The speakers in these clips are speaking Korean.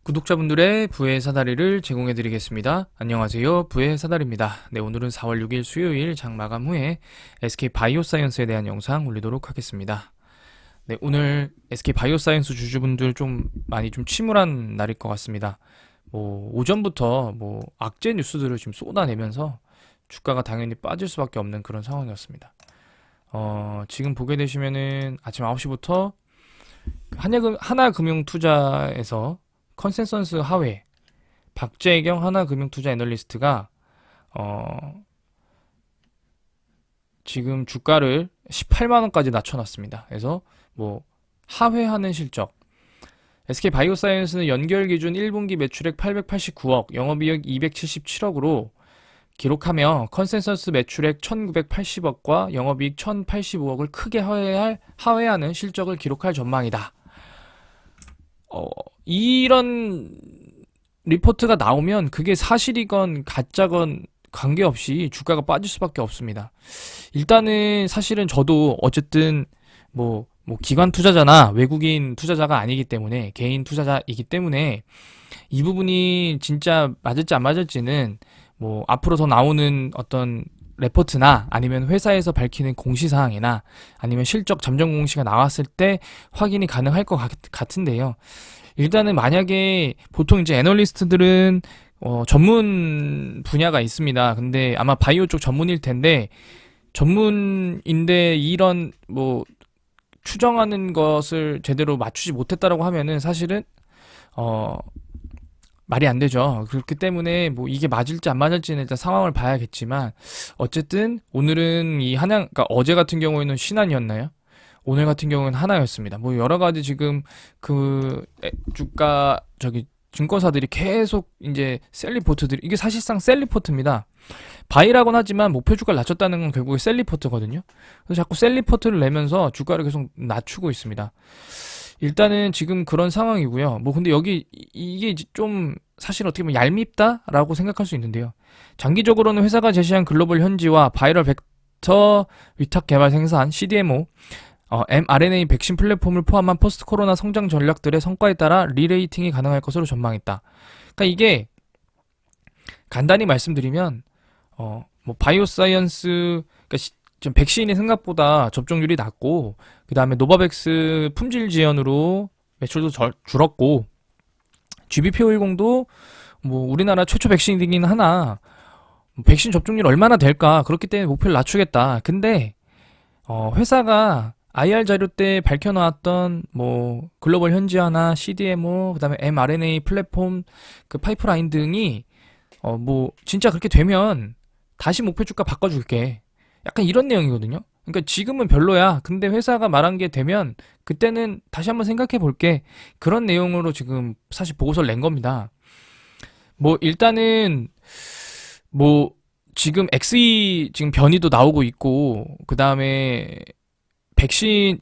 구독자분들의 부의 사다리를 제공해 드리겠습니다. 안녕하세요. 부의 사다리입니다. 네, 오늘은 4월 6일 수요일 장 마감 후에 SK 바이오사이언스에 대한 영상 올리도록 하겠습니다. 네, 오늘 SK 바이오사이언스 주주분들 좀 많이 좀 침울한 날일 것 같습니다. 오전부터 악재 뉴스들을 지금 쏟아내면서 주가가 당연히 빠질 수밖에 없는 그런 상황이었습니다. 지금 보게 되시면은 아침 9시부터 하나금융투자에서 컨센서스 하회 박재경 하나금융투자 애널리스트가 지금 주가를 18만원까지 낮춰놨습니다. 그래서 하회하는 실적, SK바이오사이언스는 연결 기준 1분기 매출액 889억, 영업이익 277억으로 기록하며 컨센서스 매출액 1980억과 영업이익 1085억을 크게 하회하는 실적을 기록할 전망이다. 이런 리포트가 나오면 그게 사실이건 가짜건 관계없이 주가가 빠질 수밖에 없습니다. 일단은 사실은 저도 어쨌든 기관 투자자나 외국인 투자자가 아니기 때문에 개인 투자자이기 때문에 이 부분이 진짜 맞을지 안 맞을지는 앞으로 더 나오는 어떤 레포트나 아니면 회사에서 밝히는 공시사항이나 아니면 실적 잠정 공시가 나왔을 때 확인이 가능할 것 같은데요. 일단은 만약에 보통 이제 애널리스트들은 전문 분야가 있습니다. 근데 아마 바이오 쪽 전문일 텐데 전문인데 이런 추정하는 것을 제대로 맞추지 못했다라고 하면은 사실은 말이 안 되죠. 그렇기 때문에 이게 맞을지 안 맞을지는 일단 상황을 봐야겠지만 어쨌든 오늘은 그러니까 어제 같은 경우에는 신한이었나요? 오늘 같은 경우는 하나였습니다. 여러 가지 지금 주가 증권사들이 계속 이제 셀리포트들이, 이게 사실상 셀리포트입니다. 바이라고는 하지만 목표 주가를 낮췄다는 건 결국에 셀리포트거든요. 그래서 자꾸 셀리포트를 내면서 주가를 계속 낮추고 있습니다. 일단은 지금 그런 상황이고요. 근데 이게 좀 사실 어떻게 보면 얄밉다라고 생각할 수 있는데요. 장기적으로는 회사가 제시한 글로벌 현지화, 바이럴 벡터 위탁 개발 생산, CDMO, mRNA 백신 플랫폼을 포함한 포스트 코로나 성장 전략들의 성과에 따라 리레이팅이 가능할 것으로 전망했다. 그러니까 이게 간단히 말씀드리면 바이오사이언스, 그러니까 지금 백신이 생각보다 접종률이 낮고, 그 다음에 노바백스 품질 지연으로 매출도 줄었고, GBP510도 우리나라 최초 백신이긴 하나 백신 접종률 얼마나 될까, 그렇기 때문에 목표를 낮추겠다. 근데 회사가 IR 자료 때 밝혀놓았던 글로벌 현지화나 CDMO, 그 다음에 mRNA 플랫폼 그 파이프라인 등이 진짜 그렇게 되면 다시 목표 주가 바꿔줄게, 약간 이런 내용이거든요. 그러니까 지금은 별로야. 근데 회사가 말한 게 되면 그때는 다시 한번 생각해 볼게. 그런 내용으로 지금 사실 보고서를 낸 겁니다. 일단은 지금 XE 지금 변이도 나오고 있고, 그 다음에 백신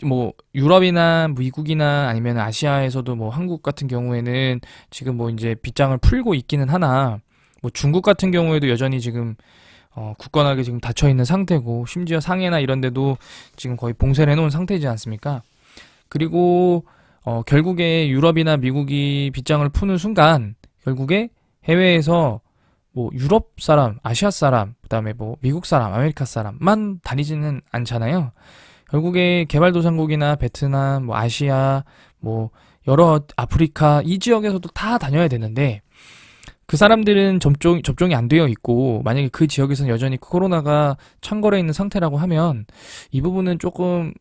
유럽이나 미국이나 아니면 아시아에서도 한국 같은 경우에는 지금 이제 빗장을 풀고 있기는 하나, 중국 같은 경우에도 여전히 지금 굳건하게 지금 닫혀 있는 상태고, 심지어 상해나 이런 데도 지금 거의 봉쇄를 해놓은 상태이지 않습니까? 그리고 결국에 유럽이나 미국이 빗장을 푸는 순간 결국에 해외에서 유럽 사람, 아시아 사람, 그 다음에 미국 사람, 아메리카 사람만 다니지는 않잖아요. 결국에 개발도상국이나 베트남, 아시아, 여러 아프리카 이 지역에서도 다 다녀야 되는데, 그 사람들은 접종이 안 되어 있고, 만약에 그 지역에서는 여전히 코로나가 창궐해 있는 상태라고 하면 이 부분은 조금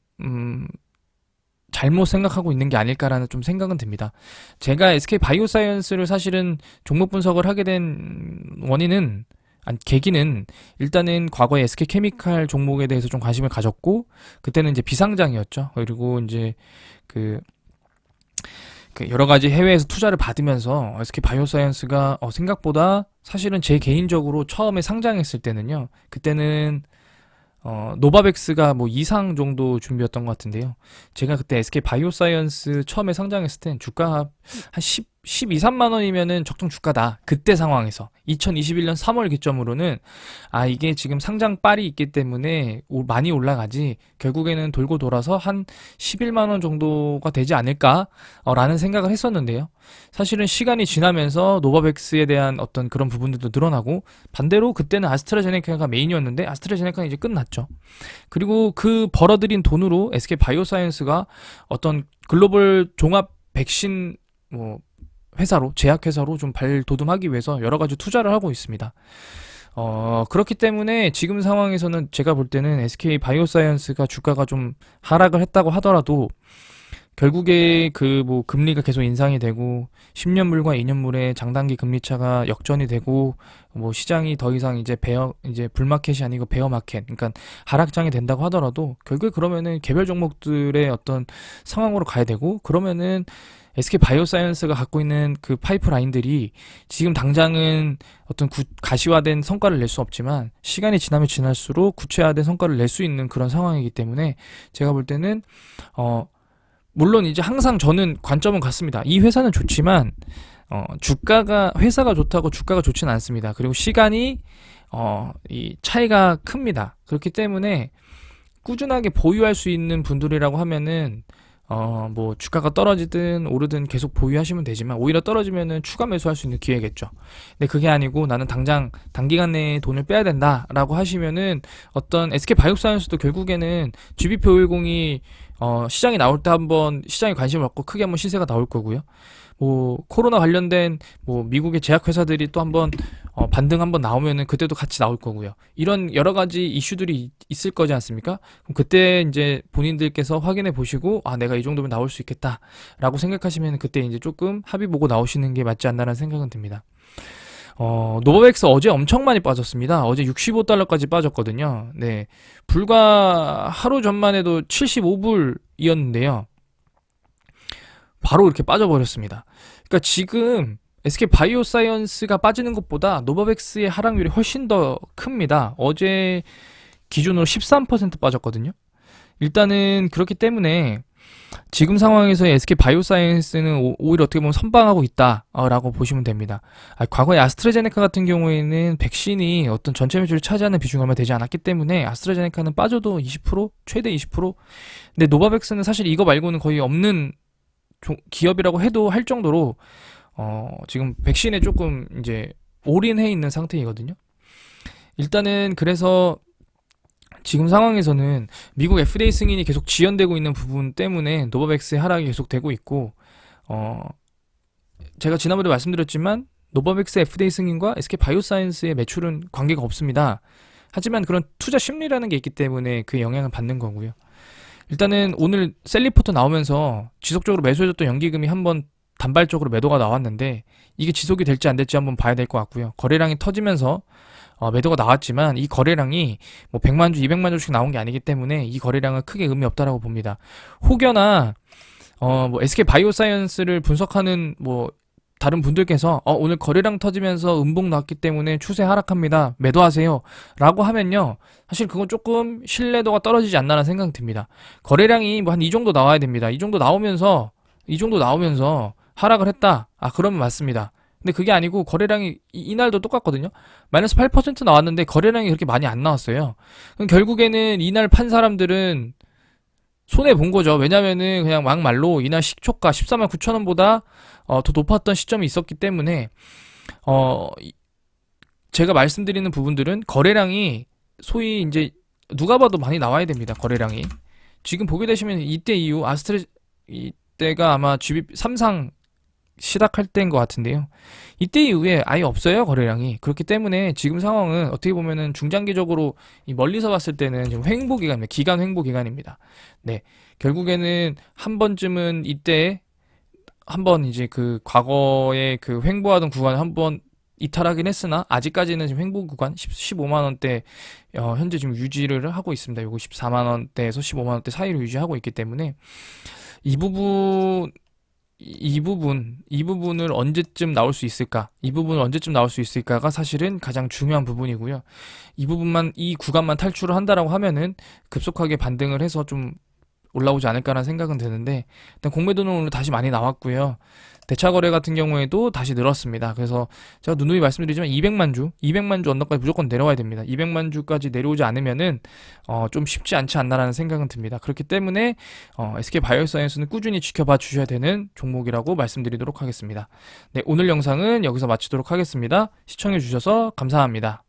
잘못 생각하고 있는 게 아닐까라는 좀 생각은 듭니다. 제가 SK바이오사이언스를 사실은 종목 분석을 하게 된 계기는 일단은 과거에 SK케미칼 종목에 대해서 좀 관심을 가졌고, 그때는 이제 비상장이었죠. 그리고 이제 그 여러 가지 해외에서 투자를 받으면서 SK바이오사이언스가 생각보다, 사실은 제 개인적으로 처음에 상장했을 때는요, 그때는 노바백스가 이상 정도 준비였던 것 같은데요. 제가 그때 SK바이오사이언스 처음에 상장했을 땐 주가 한 12, 3만 원이면은 적정 주가다. 그때 상황에서 2021년 3월 기점으로는 이게 지금 상장 빨이 있기 때문에 많이 올라가지 결국에는 돌고 돌아서 한 11만 원 정도가 되지 않을까 라는 생각을 했었는데요. 사실은 시간이 지나면서 노바백스에 대한 어떤 그런 부분들도 늘어나고 반대로 그때는 아스트라제네카가 메인이었는데 아스트라제네카는 이제 끝났죠. 그리고 그 벌어들인 돈으로 SK 바이오사이언스가 어떤 글로벌 종합 백신 뭐 회사로 제약회사로 좀 발돋움하기 위해서 여러 가지 투자를 하고 있습니다. 그렇기 때문에 지금 상황에서는 제가 볼 때는 SK 바이오사이언스가 주가가 좀 하락을 했다고 하더라도 결국에 그 뭐 금리가 계속 인상이 되고 10년물과 2년물의 장단기 금리 차가 역전이 되고 뭐 시장이 더 이상 이제 불마켓이 아니고 베어 마켓, 그러니까 하락장이 된다고 하더라도 결국에 그러면은 개별 종목들의 어떤 상황으로 가야 되고, 그러면은 SK 바이오사이언스가 갖고 있는 그 파이프라인들이 지금 당장은 어떤 가시화된 성과를 낼 수 없지만 시간이 지나면 지날수록 구체화된 성과를 낼 수 있는 그런 상황이기 때문에 제가 볼 때는 물론 이제 항상 저는 관점은 같습니다. 이 회사는 좋지만 회사가 좋다고 주가가 좋지는 않습니다. 그리고 시간이 이 차이가 큽니다. 그렇기 때문에 꾸준하게 보유할 수 있는 분들이라고 하면은 뭐 주가가 떨어지든 오르든 계속 보유하시면 되지만 오히려 떨어지면은 추가 매수할 수 있는 기회겠죠. 근데 그게 아니고 나는 당장 단기간 내에 돈을 빼야 된다라고 하시면은 어떤 SK 바이오사이언스도 결국에는 GBP510이 시장이 나올 때 한번 시장에 관심을 갖고 크게 한번 시세가 나올 거고요. 뭐 코로나 관련된 뭐 미국의 제약회사들이 또 한번 반등 한번 나오면은 그때도 같이 나올 거고요. 이런 여러 가지 이슈들이 있을 거지 않습니까? 그럼 그때 이제 본인들께서 확인해 보시고 내가 이 정도면 나올 수 있겠다라고 생각하시면 그때 이제 조금 합의 보고 나오시는 게 맞지 않나라는 생각은 듭니다. 노바백스 어제 엄청 많이 빠졌습니다. 어제 65달러까지 빠졌거든요. 네. 불과 하루 전만 해도 75불이었는데요. 바로 이렇게 빠져버렸습니다. 그러니까 지금 SK 바이오사이언스가 빠지는 것보다 노바백스의 하락률이 훨씬 더 큽니다. 어제 기준으로 13% 빠졌거든요. 일단은 그렇기 때문에 지금 상황에서 SK 바이오사이언스는 오히려 어떻게 보면 선방하고 있다라고 보시면 됩니다. 과거에 아스트라제네카 같은 경우에는 백신이 어떤 전체 매출을 차지하는 비중이 얼마 되지 않았기 때문에 아스트라제네카는 빠져도 20%, 최대 20%. 근데 노바백스는 사실 이거 말고는 거의 없는 기업이라고 해도 할 정도로 지금 백신에 조금 이제 올인해 있는 상태이거든요. 일단은 그래서 지금 상황에서는 미국 FDA 승인이 계속 지연되고 있는 부분 때문에 노바백스의 하락이 계속되고 있고, 제가 지난번에 말씀드렸지만 노바백스 FDA 승인과 SK 바이오사이언스의 매출은 관계가 없습니다. 하지만 그런 투자 심리라는 게 있기 때문에 그 영향을 받는 거고요. 일단은 오늘 셀리포트 나오면서 지속적으로 매수해줬던 연기금이 한번 단발적으로 매도가 나왔는데 이게 지속이 될지 안 될지 한번 봐야 될 것 같고요. 거래량이 터지면서 매도가 나왔지만 이 거래량이 뭐 100만 주, 200만 주씩 나온 게 아니기 때문에 이 거래량은 크게 의미 없다라고 봅니다. 혹여나 뭐 SK 바이오사이언스를 분석하는 뭐 다른 분들께서 오늘 거래량 터지면서 음봉 나왔기 때문에 추세 하락합니다, 매도하세요 라고 하면요, 사실 그건 조금 신뢰도가 떨어지지 않나라는 생각이 듭니다. 거래량이 뭐 한 이 정도 나와야 됩니다. 이 정도 나오면서 하락을 했다, 그러면 맞습니다. 근데 그게 아니고 거래량이 이날도 똑같거든요. 마이너스 8% 나왔는데 거래량이 그렇게 많이 안 나왔어요. 그럼 결국에는 이날 판 사람들은 손해 본 거죠. 왜냐면은 그냥 막말로 이날 시초가 14만 9천 원보다 더 높았던 시점이 있었기 때문에 제가 말씀드리는 부분들은 거래량이 소위 이제 누가 봐도 많이 나와야 됩니다. 거래량이 지금 보게 되시면 이때 이후 이때가 아마 GB 삼상 시작할 때인 것 같은데요. 이때 이후에 아예 없어요, 거래량이. 그렇기 때문에 지금 상황은 어떻게 보면은 중장기적으로 멀리서 봤을 때는 지금 횡보 기간입니다. 기간 횡보 기간입니다. 네. 결국에는 한 번쯤은 이때 한번 이제 그 과거에 그 횡보하던 구간을 한번 이탈하긴 했으나 아직까지는 지금 횡보 구간 15만 원대 현재 지금 유지를 하고 있습니다. 요거 14만 원대에서 15만 원대 사이로 유지하고 있기 때문에 이 부분을 언제쯤 나올 수 있을까? 이 부분을 언제쯤 나올 수 있을까가 사실은 가장 중요한 부분이고요. 이 구간만 탈출을 한다라고 하면은 급속하게 반등을 해서 좀 올라오지 않을까라는 생각은 드는데, 일단 공매도는 오늘 다시 많이 나왔고요. 대차 거래 같은 경우에도 다시 늘었습니다. 그래서 제가 누누이 말씀드리지만 200만 주 언더까지 무조건 내려와야 됩니다. 200만 주까지 내려오지 않으면은 좀 쉽지 않지 않나라는 생각은 듭니다. 그렇기 때문에 SK 바이오사이언스는 꾸준히 지켜봐 주셔야 되는 종목이라고 말씀드리도록 하겠습니다. 네, 오늘 영상은 여기서 마치도록 하겠습니다. 시청해 주셔서 감사합니다.